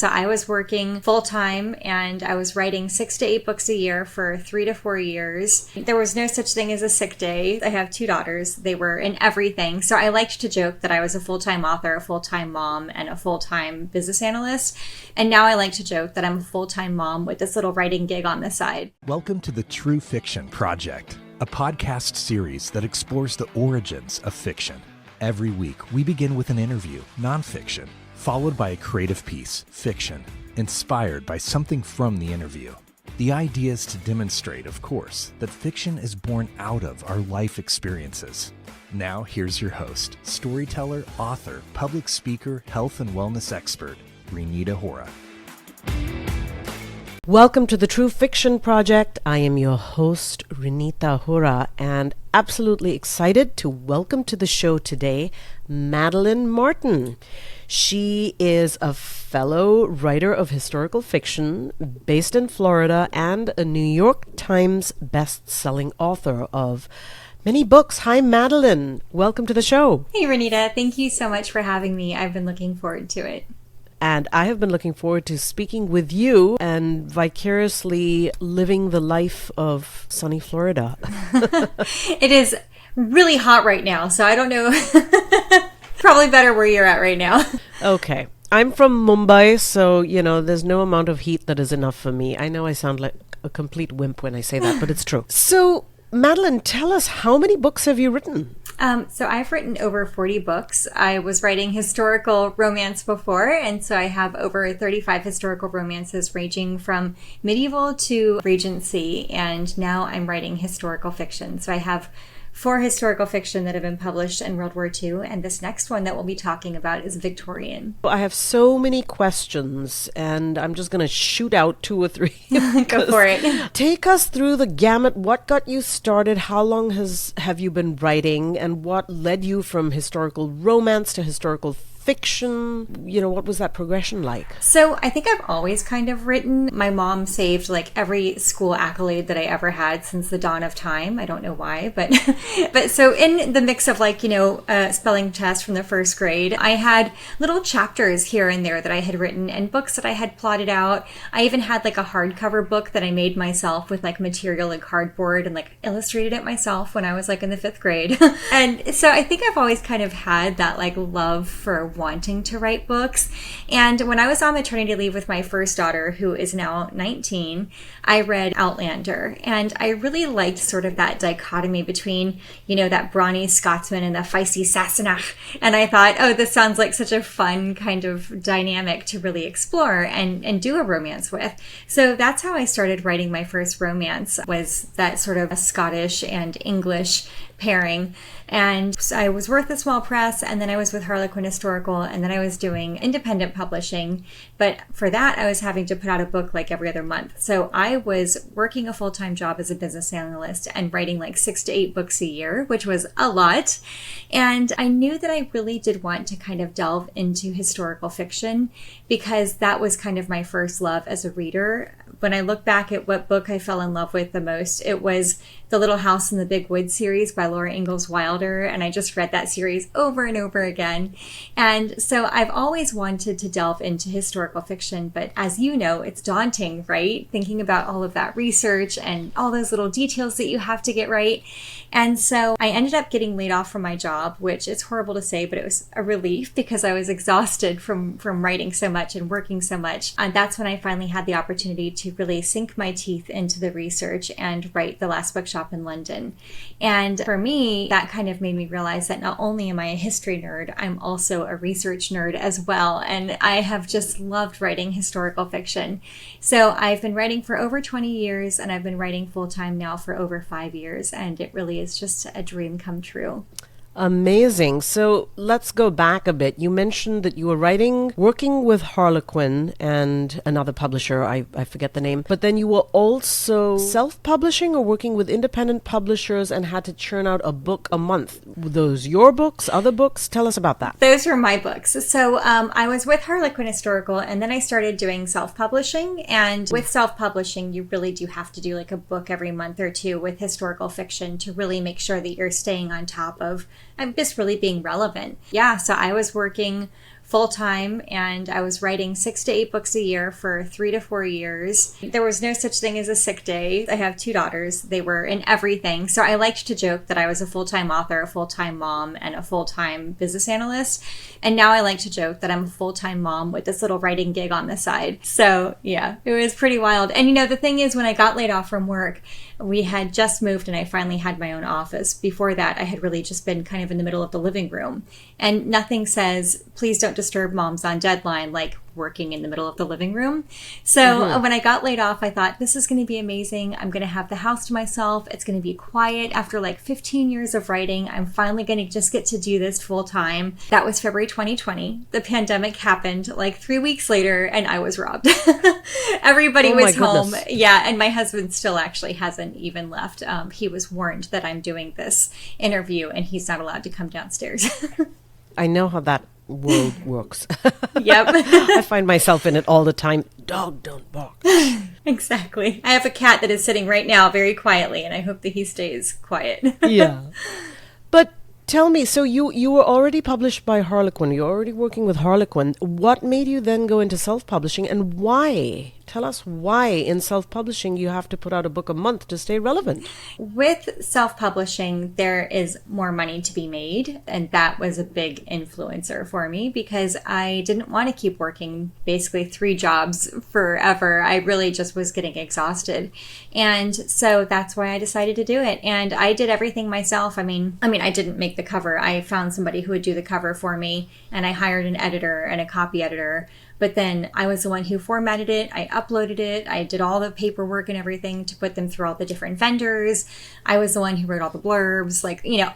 So I was working full-time and I was writing 6 to 8 books a year for 3 to 4 years. There was no such thing as a sick day. I have 2 daughters. They were in everything. So I liked to joke that I was a full-time author, a full-time mom, and a full-time business analyst. And now I like to joke that I'm a full-time mom with this little writing gig on the side. Welcome to the True Fiction Project, a podcast series that explores the origins of fiction. Every week, we begin with an interview, nonfiction, followed by a creative piece, fiction, inspired by something from the interview. The idea is to demonstrate, of course, that fiction is born out of our life experiences. Now, here's your host, storyteller, author, public speaker, health and wellness expert, Reenita Hora. Welcome to the True Fiction Project. I am your host, Reenita Hora, and absolutely excited to welcome to the show today, Madeline Martin. She is a fellow writer of historical fiction based in Florida and a New York Times best-selling author of many books. Hi, Madeline. Welcome to the show. Hey, Reenita. Thank you so much for having me. I've been looking forward to it. And I have been looking forward to speaking with you and vicariously living the life of sunny Florida. It is really hot right now, so I don't know. Probably better where you're at right now. Okay. I'm from Mumbai, so, there's no amount of heat that is enough for me. I know I sound like a complete wimp when I say that, but it's true. So, Madeline, tell us, how many books have you written? So I've written over 40 books. I was writing historical romance before, and so I have over 35 historical romances ranging from medieval to Regency, and now I'm writing historical fiction. So I have 4 historical fiction that have been published in World War II, and this next one that we'll be talking about is Victorian. I have so many questions, and I'm just going to shoot out 2 or 3. Go for it. Take us through the gamut. What got you started? How long have you been writing? And what led you from historical romance to historical fiction? What was that progression like? So I think I've always kind of written. My mom saved like every school accolade that I ever had since the dawn of time. I don't know why, but so in the mix of a spelling test from the first grade, I had little chapters here and there that I had written and books that I had plotted out. I even had like a hardcover book that I made myself with like material and cardboard and like illustrated it myself when I was like in the 5th grade. And so I think I've always kind of had that like love for wanting to write books. And when I was on maternity leave with my first daughter, who is now 19, I read Outlander. And I really liked sort of that dichotomy between, that brawny Scotsman and the feisty Sassenach. And I thought, oh, this sounds like such a fun kind of dynamic to really explore and do a romance with. So that's how I started writing my first romance, was that sort of a Scottish and English pairing. And I was with a small press, and then I was with Harlequin Historical, and then I was doing independent publishing. But for that, I was having to put out a book like every other month. So I was working a full-time job as a business analyst and writing like 6 to 8 books a year, which was a lot. And I knew that I really did want to kind of delve into historical fiction because that was kind of my first love as a reader. When I look back at what book I fell in love with the most, it was The Little House in the Big Woods series by Laura Ingalls Wilder, and I just read that series over and over again. And so I've always wanted to delve into historical fiction, but as you know, it's daunting, right? Thinking about all of that research and all those little details that you have to get right. And so I ended up getting laid off from my job, which is horrible to say, but it was a relief because I was exhausted from writing so much and working so much. And that's when I finally had the opportunity to really sink my teeth into the research and write The Last Bookshop in London. And for me, that kind of made me realize that not only am I a history nerd, I'm also a research nerd as well. And I have just loved writing historical fiction. So I've been writing for over 20 years, and I've been writing full-time now for over 5 years. And it really is just a dream come true. Amazing. So let's go back a bit. You mentioned that you were working with Harlequin and another publisher, I forget the name, but then you were also self-publishing or working with independent publishers and had to churn out a book a month. Were those your books, other books? Tell us about that. Those were my books. So I was with Harlequin Historical, and then I started doing self-publishing. And with self-publishing, you really do have to do like a book every month or two with historical fiction to really make sure that you're staying on top of just really being relevant. Yeah, so I was working full-time, and I was writing 6 to 8 books a year for 3 to 4 years. There was no such thing as a sick day. I have 2 daughters. They were in everything. So I liked to joke that I was a full-time author, a full-time mom, and a full-time business analyst. And now I like to joke that I'm a full-time mom with this little writing gig on the side. So yeah, it was pretty wild. And the thing is, when I got laid off from work, we had just moved and I finally had my own office. Before that, I had really just been kind of in the middle of the living room. And nothing says, please don't disturb moms on deadline, like working in the middle of the living room. So when I got laid off, I thought, this is going to be amazing. I'm going to have the house to myself. It's going to be quiet. After like 15 years of writing, I'm finally going to just get to do this full time. That was February 2020. The pandemic happened like 3 weeks later and I was robbed. Everybody was home. Yeah. And my husband still actually hasn't even left. He was warned that I'm doing this interview and he's not allowed to come downstairs. I know how that world works. Yep. I find myself in it all the time. Dog, don't bark. Exactly. I have a cat that is sitting right now very quietly, and I hope that he stays quiet. Yeah. But tell me, so you were already published by Harlequin. You're already working with Harlequin. What made you then go into self-publishing, and why? Tell us why in self-publishing you have to put out a book a month to stay relevant. With self-publishing, there is more money to be made, and that was a big influencer for me because I didn't want to keep working basically 3 jobs forever. I really just was getting exhausted. And so that's why I decided to do it. And I did everything myself. I mean, I didn't make the cover. I found somebody who would do the cover for me, and I hired an editor and a copy editor. But then I was the one who formatted it. I uploaded it. I did all the paperwork and everything to put them through all the different vendors. I was the one who wrote all the blurbs,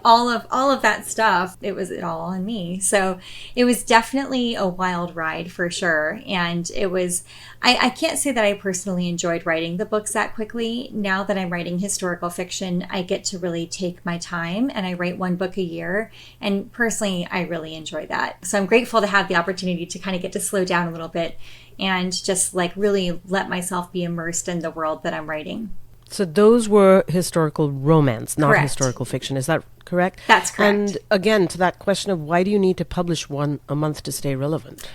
all of that stuff. It was all on me. So it was definitely a wild ride for sure. And it was, I can't say that I personally enjoyed writing the books that quickly. Now that I'm writing historical fiction, I get to really take my time and I write 1 book a year. And personally, I really enjoy that. So I'm grateful to have the opportunity to kind of get to slow down a little bit and just really let myself be immersed in the world that I'm writing. So those were historical romance, not Correct. historical fiction. Is that correct? That's correct. And again, to that question of why do you need to publish 1 a month to stay relevant?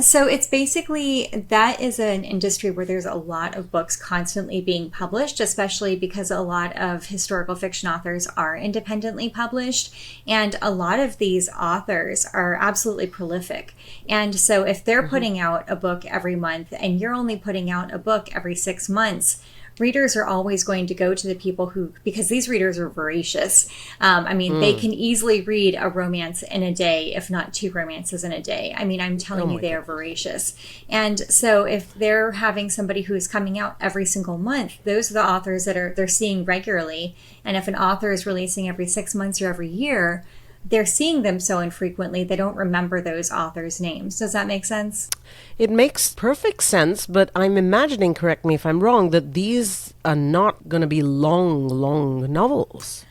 So it's basically, that is an industry where there's a lot of books constantly being published, especially because a lot of historical fiction authors are independently published. And a lot of these authors are absolutely prolific. And so if they're putting out a book every month and you're only putting out a book every 6 months, readers are always going to go to the people because these readers are voracious. They can easily read a romance in a day, if not 2 romances in a day. I'm telling you, they are voracious. And so if they're having somebody who's coming out every single month, those are the authors that they're seeing regularly. And if an author is releasing every 6 months or every year, they're seeing them so infrequently, they don't remember those authors' names. Does that make sense? It makes perfect sense, but I'm imagining, correct me if I'm wrong, that these are not going to be long novels.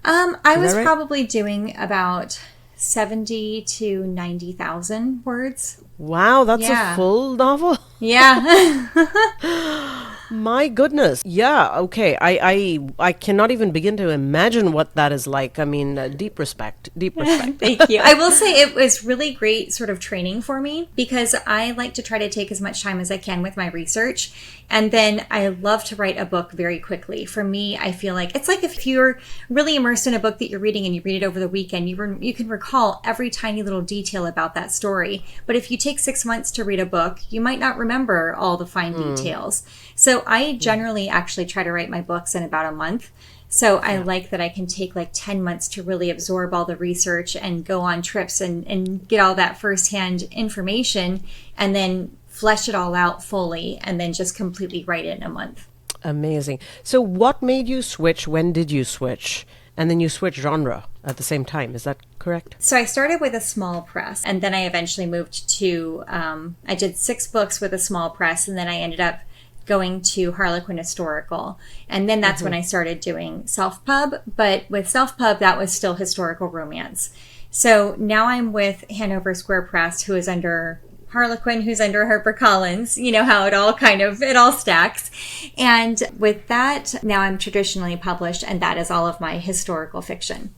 I was probably doing about 70 to 90,000 words. Wow, that's a full novel? Yeah. My goodness. Yeah, okay. I cannot even begin to imagine what that is like. Deep respect. Thank you. I will say it was really great sort of training for me because I like to try to take as much time as I can with my research. And then I love to write a book very quickly. For me, I feel like it's like if you're really immersed in a book that you're reading and you read it over the weekend, you can recall every tiny little detail about that story. But if you take 6 months to read a book, you might not remember all the fine details. So I generally actually try to write my books in about a month. So I like that I can take 10 months to really absorb all the research and go on trips and get all that firsthand information and then flesh it all out fully and then just completely write it in a month. Amazing. So what made you switch? When did you switch? And then you switched genre at the same time. Is that correct? So I started with a small press and then I eventually moved to, I did 6 books with a small press and then I ended up going to Harlequin Historical. And then that's when I started doing self-pub. But with self-pub, that was still historical romance. So now I'm with Hanover Square Press, who is under Harlequin, who's under HarperCollins. You know how it all stacks. And with that, now I'm traditionally published, and that is all of my historical fiction.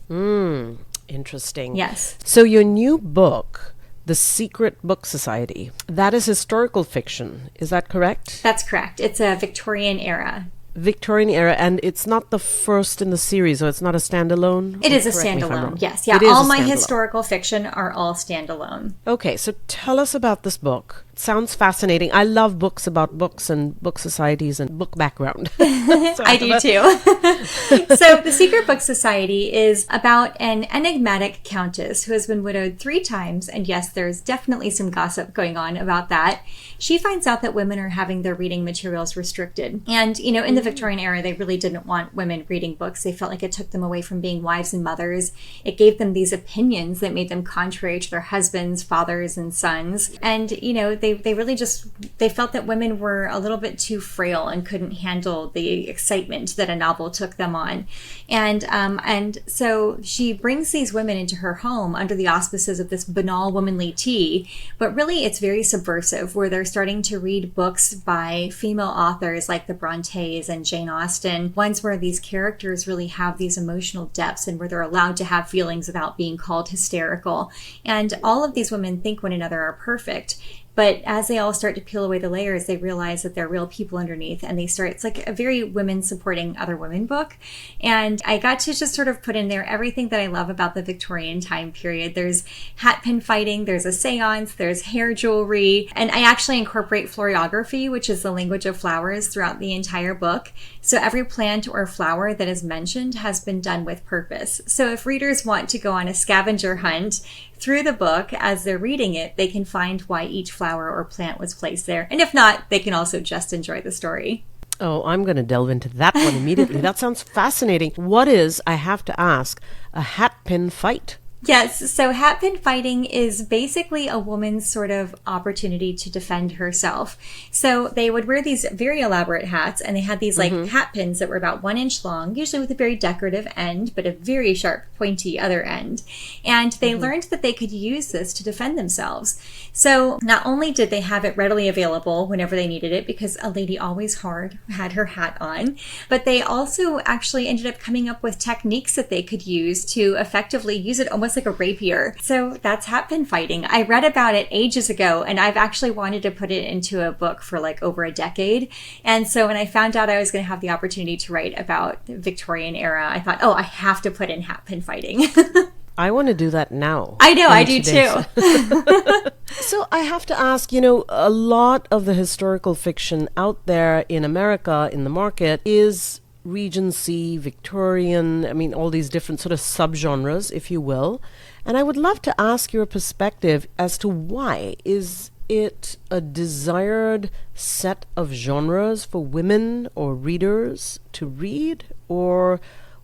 Interesting. Yes. So your new book, The Secret Book Society. That is historical fiction. Is that correct? That's correct. It's a Victorian-era. Victorian-era, and it's not the first in the series, so it's not a standalone? It is a standalone, yes. Yeah, all my historical fiction are all standalone. Okay, so tell us about this book. It sounds fascinating. I love books about books and book societies and book background. I do too. So The Secret Book Society is about an enigmatic countess who has been widowed 3 times, and yes, there's definitely some gossip going on about that. She finds out that women are having their reading materials restricted. And, you know, in the Victorian era, they really didn't want women reading books. They felt like it took them away from being wives and mothers. It gave them these opinions that made them contrary to their husbands, fathers, and sons. And, you know, they really just, they felt that women were a little bit too frail and couldn't handle the excitement that a novel took them on. And so she brings these women into her home under the auspices of this banal womanly tea, but really it's very subversive, where they're starting to read books by female authors like the Brontes and Jane Austen, ones where these characters really have these emotional depths and where they're allowed to have feelings without being called hysterical. And all of these women think one another are perfect. But as they all start to peel away the layers, they realize that they're real people underneath, and they start, it's like a very women supporting other women book. And I got to just sort of put in there everything that I love about the Victorian time period. There's hatpin fighting, there's a seance, there's hair jewelry, and I actually incorporate florography, which is the language of flowers, throughout the entire book. So every plant or flower that is mentioned has been done with purpose. So if readers want to go on a scavenger hunt through the book as they're reading it, they can find why each flower or plant was placed there. And if not, they can also just enjoy the story. Oh, I'm going to delve into that one immediately. That sounds fascinating. What is, I have to ask, a hatpin fight? Yes, so hatpin fighting is basically a woman's sort of opportunity to defend herself. So they would wear these very elaborate hats, and they had these like hat pins that were about 1 inch long, usually with a very decorative end, but a very sharp, pointy other end. And they learned that they could use this to defend themselves. So not only did they have it readily available whenever they needed it, because a lady always had her hat on, but they also actually ended up coming up with techniques that they could use to effectively use it almost like a rapier. So that's hatpin fighting. I read about it ages ago, and I've actually wanted to put it into a book for like over a decade. And so when I found out I was going to have the opportunity to write about the Victorian era, I thought, oh, I have to put in hatpin fighting. I want to do that now. I know, I do too. So I have to ask, you know, a lot of the historical fiction out there in America, in the market, is Regency, Victorian, I mean, all these different sort of subgenres, if you will. And I would love to ask your perspective as to why. Is it a desired set of genres for women or readers to read? Or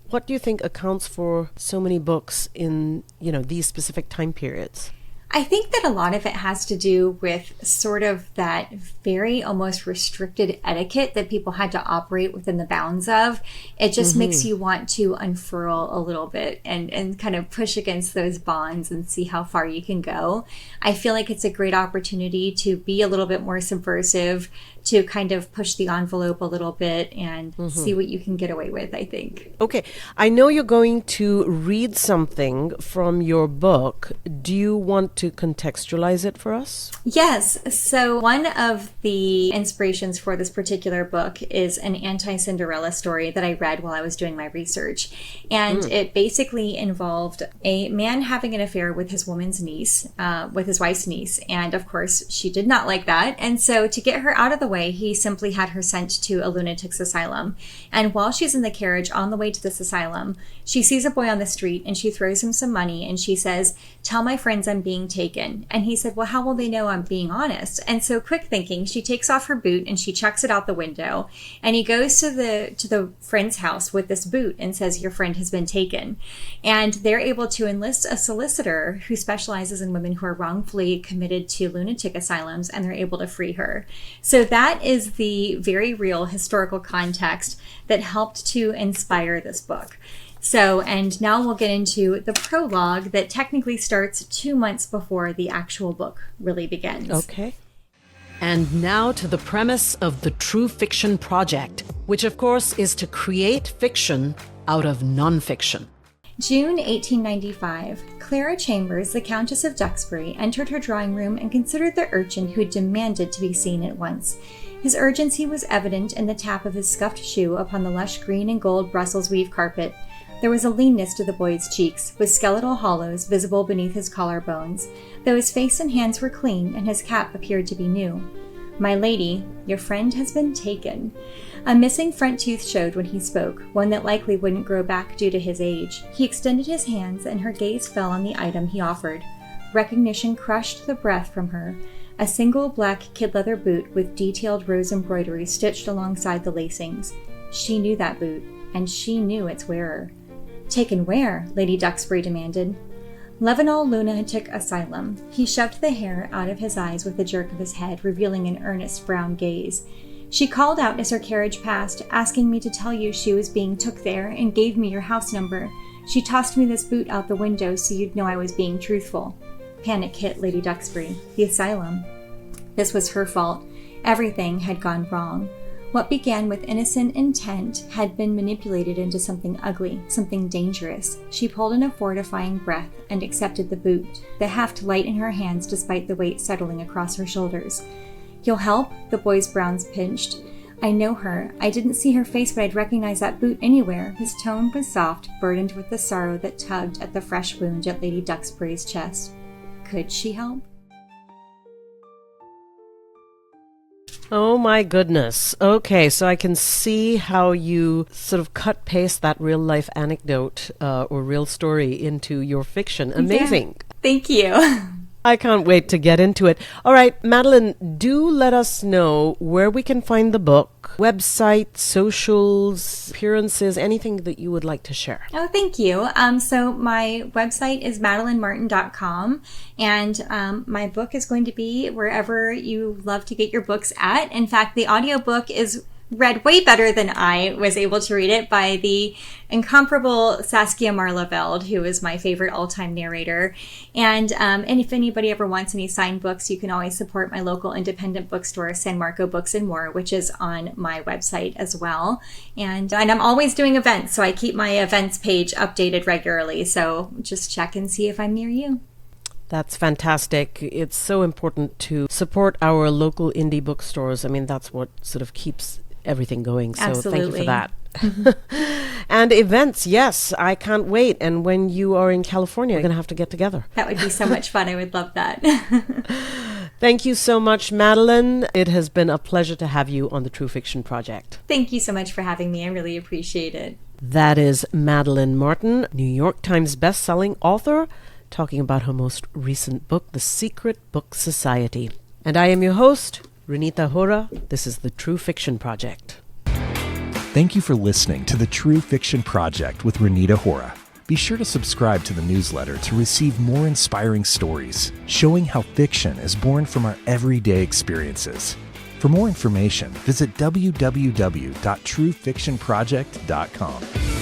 what do you think accounts for so many books in, you know, these specific time periods? I think that a lot of it has to do with sort of that very almost restricted etiquette that people had to operate within the bounds of. It just makes you want to unfurl a little bit and kind of push against those bonds and see how far you can go. I feel like it's a great opportunity to be a little bit more subversive, to kind of push the envelope a little bit and see what you can get away with, I think. Okay. I know you're going to read something from your book. Do you want to contextualize it for us? Yes. So one of the inspirations for this particular book is an anti-Cinderella story that I read while I was doing my research. And it basically involved a man having an affair with his woman's niece, with his wife's niece. And of course, she did not like that. And so to get her out of the way, he simply had her sent to a lunatic's asylum. And while she's in the carriage on the way to this asylum, she sees a boy on the street and she throws him some money and she says, "Tell my friends I'm being taken." And he said, "Well, how will they know I'm being honest?" And so quick thinking, she takes off her boot and she chucks it out the window. And he goes to the friend's house with this boot and says, "Your friend has been taken." And they're able to enlist a solicitor who specializes in women who are wrongfully committed to lunatic asylums, and they're able to free her. So that is the very real historical context that helped to inspire this book. So, and now we'll get into the prologue that technically starts 2 months before the actual book really begins. Okay. And now to the premise of the True Fiction Project, which of course is to create fiction out of nonfiction. June 1895, Clara Chambers, the Countess of Duxbury, entered her drawing room and considered the urchin who demanded to be seen at once. His urgency was evident in the tap of his scuffed shoe upon the lush green and gold Brussels weave carpet. There was a leanness to the boy's cheeks, with skeletal hollows visible beneath his collarbones, though his face and hands were clean and his cap appeared to be new. "My lady, your friend has been taken." A missing front tooth showed when he spoke, one that likely wouldn't grow back due to his age. He extended his hands, and her gaze fell on the item he offered. Recognition crushed the breath from her. A single black kid leather boot with detailed rose embroidery stitched alongside the lacings. She knew that boot, and she knew its wearer. "Taken where?" Lady Duxbury demanded. Levenal lunatic asylum. He shoved the hair out of his eyes with a jerk of his head, revealing an earnest brown gaze. "She called out as her carriage passed, asking me to tell you she was being took there, and gave me your house number. She tossed me this boot out the window so you'd know I was being truthful." Panic hit Lady Duxbury. The asylum. This was her fault. Everything had gone wrong. What began with innocent intent had been manipulated into something ugly, something dangerous. She pulled in a fortifying breath and accepted the boot, the heft light in her hands despite the weight settling across her shoulders. "You'll help?" The boy's brows pinched. "I know her. I didn't see her face, but I'd recognize that boot anywhere." His tone was soft, burdened with the sorrow that tugged at the fresh wound at Lady Duxbury's chest. Could she help? Oh my goodness. Okay, so I can see how you sort of cut paste that real life anecdote or real story into your fiction. Amazing. Yeah. Thank you. I can't wait to get into it. All right, Madeline, do let us know where we can find the book, website, socials, appearances, anything that you would like to share. Oh, thank you. So my website is madelinemartin.com, and my book is going to be wherever you love to get your books at. In fact, the audiobook is read way better than I was able to read it by the incomparable Saskia Marleveld, who is my favorite all-time narrator. And if anybody ever wants any signed books, you can always support my local independent bookstore, San Marco Books and More, which is on my website as well. And I'm always doing events, so I keep my events page updated regularly. So just check and see if I'm near you. That's fantastic. It's so important to support our local indie bookstores. I mean, that's what sort of keeps everything going. So Absolutely. Thank you for that. And events, yes, I can't wait. And when you are in California, we're going to have to get together. That would be so much fun. I would love that. Thank you so much, Madeline. It has been a pleasure to have you on the True Fiction Project. Thank you so much for having me. I really appreciate it. That is Madeline Martin, New York Times bestselling author, talking about her most recent book, The Secret Book Society. And I am your host, Reenita Hora. This is the True Fiction Project. Thank you for listening to the True Fiction Project with Reenita Hora. Be sure to subscribe to the newsletter to receive more inspiring stories showing how fiction is born from our everyday experiences. For more information, visit www.truefictionproject.com.